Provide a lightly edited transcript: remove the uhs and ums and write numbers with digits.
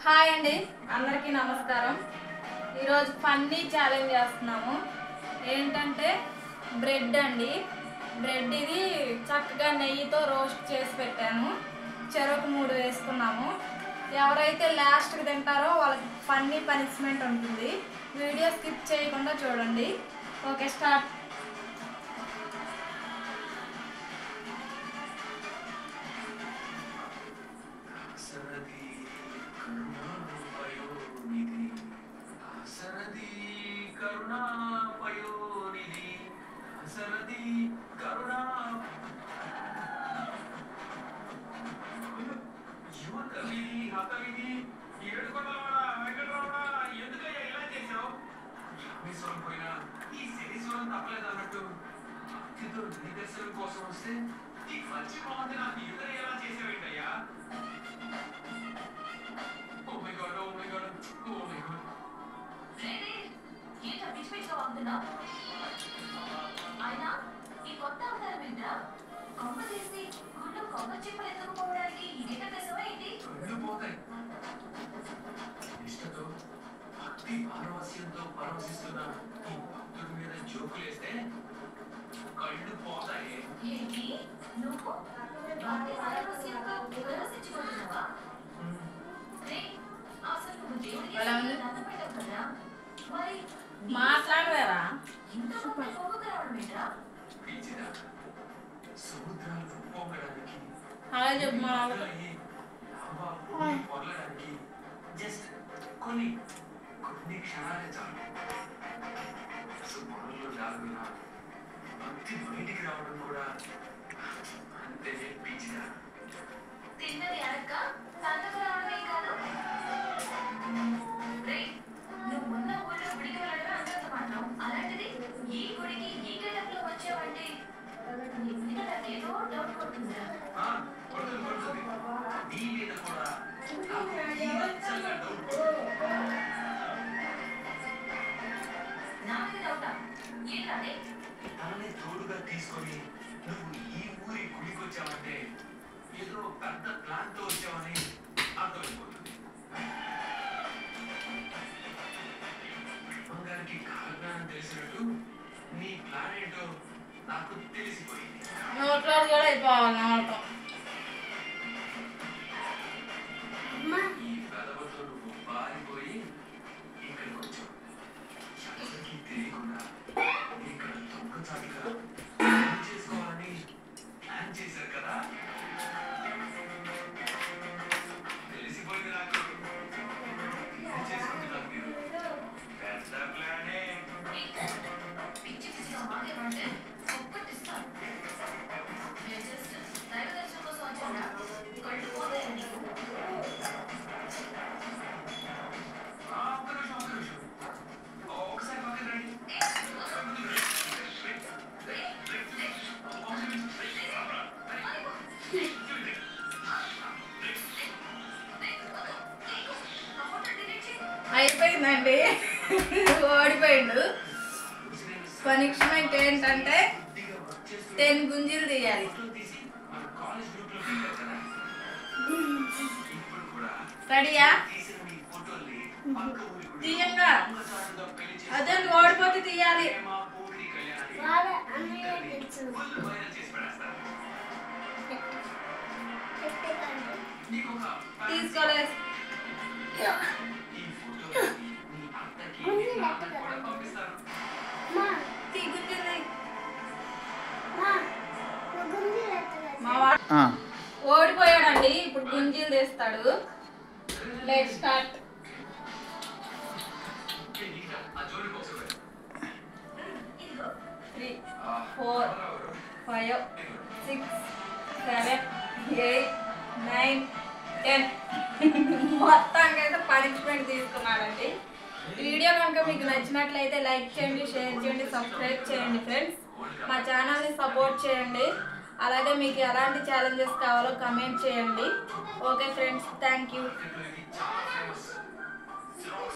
Hi అండి, అందరికీ నమస్కారం. ఈరోజు ఫన్నీ ఛాలెంజ్ చేస్తున్నాము. ఏంటంటే బ్రెడ్ అండి. బ్రెడ్ ఇది చక్కగా నెయ్యితో రోస్ట్ చేసి పెట్టాను. చెరకు 3 వేసుకున్నాము. ఎవరైతే లాస్ట్కి తింటారో వాళ్ళకి ఫన్నీ పనిష్మెంట్ ఉంటుంది. వీడియో స్కిప్ చేయకుండా చూడండి. Okay, start. కోసం వస్తే ఈ మంచి బాగుంది నాకు ఎదురు ఎలా చేసేవేంటయ్యా oh my God oh my God oh my God ఏంటో పిచ్చి పిచ్చిగా వాగుతున్నావు? ఆయన ఈ కొత్త అవతారం ఏంట్రా? కొమ్మ తీసి గుళ్ళు కొమ్మ చిప్పలు ఎత్తుకుపోవడానికి ఇదేట దశమా ఏంటి? కళ్ళు పోతాయి నిష్టతో భక్తి పారవస్యంతో పరవశిస్తున్న ఈ భక్తుడి మీద జోకులేస్తే కళ్ళు పోతాయి. ఏంటి నువ్వు భక్తి పారవస్యంతో వివరసించుకుంటున్నావా? అసలు నువ్వు దేవుడికి దండం పెట్టావు కదా, మరి మాట్లాడవేరా? ఇంత కొమ్ముకు రావడం ఏంట్రా? పిచ్చిదా సముద్రాలు పొంగడానికి హాయ్ చెప్పు మా పొరలడానికి జస్ట్ కొన్ని క్షణాలే చాలు. అసలు మొదల్లో దాగున్న భక్తి బయటికి రావడం కూడా అంతే పిచ్చిదా. తిన్నది అడక్క సంతకు రావడమే కాదు. నువ్వు ఉన్న ఊళ్ళో గుడికి వెళ్ళడమే అంతంత మాత్రం. అలాంటిది ఈ గుడికి ఈ గెటప్లో వచ్చావంటే ఏదో డౌట్ కొడుతుందిరా. పడుతుంది నీ మీద కూడా నాకు ఈవెన్సల్గా డౌట్ పడుతుంది. నా మీద డౌటా? ఏంటంటే తనని తోడుగా తీసుకొని నువ్వు ఈ ఊరి గుడికి వచ్చావంటే ఏదో పెద్ద ప్లాన్ తో వచ్చావని అర్థమైపోతుంది. బంగారికి కారణాన్ని తెలిసినట్టు నీ ప్లాన్ ఏంటో నాకు తెలిసిపోయింది. నోట్లో కూడా అయిపోవాలి నోటం. ఈ పెదవుతో నువ్వు పారిపోయి ఇక్కడికి వచ్చావు. ఎవరికి తెలియకుండా ఇక్కడ దొంగచాటుగా చేసుకోవాలని ప్లాన్ చేశారు కదా. తెలిసిపోయింది నాకు. ఏం చేసుకుంటున్నారు మీరు? పెద్ద ప్లానే. పిచ్చి పిచ్చిగా మాట్లాడమంటే ఒప్పటిస్తాను. నేను జస్ట్ దైవ దర్శనం కోసం వచ్చానా? కళ్ళు పోతాయి నీకు. ఒక్క నిమిషం. ఒకసారి పక్కన రండి. అయిపోయిందండి. ఓడిపోయిండు. పనిష్మెంట్ ఏంటంటే 10 గుంజీలు తీయాలి. మన కాలేజ్ గ్రూప్ లో పెట్టారు కదా. ఇప్పుడు కూడా రెడీయా? తీసిన మీ ఫోటోల్ని పక్క ఊరి గుడి తీయంగా. దొంగచాటుగా పెళ్లి చేసి అదే ఓడిపోతే తీయాలి. ప్రేమ, పూర్తి కళ్యాణాన్ని ఫుల్ వైరల్ చేసి పడేస్తారు. నీకొక తీసుకోలేదు. ఈ ఫోటోని నీ అత్తకి నీ నాన్నకి కూడా పంపిస్తారు. తీ గుంజీలు తీ. మా వాడు ఓడిపోయాడండి. ఇప్పుడు గుంజీలు తీస్తాడు. Let's start. ఆ జోడి బాక్స్ పెట్టు. 3 4 5 6 7 8 9 10 మొత్తానికి అయితే పనిష్మెంట్ తీసుకున్నాడండి. వీడియో కనుక మీకు నచ్చినట్లయితే లైక్ చేయండి, షేర్ చేయండి, సబ్స్క్రైబ్ చేయండి ఫ్రెండ్స్. మా ఛానల్ని సపోర్ట్ చేయండి. అలాగే మీకు ఎలాంటి ఛాలెంజెస్ కావాలో కమెంట్ చేయండి. Okay friends, thank you. ఇది చాలా ఫేమస్.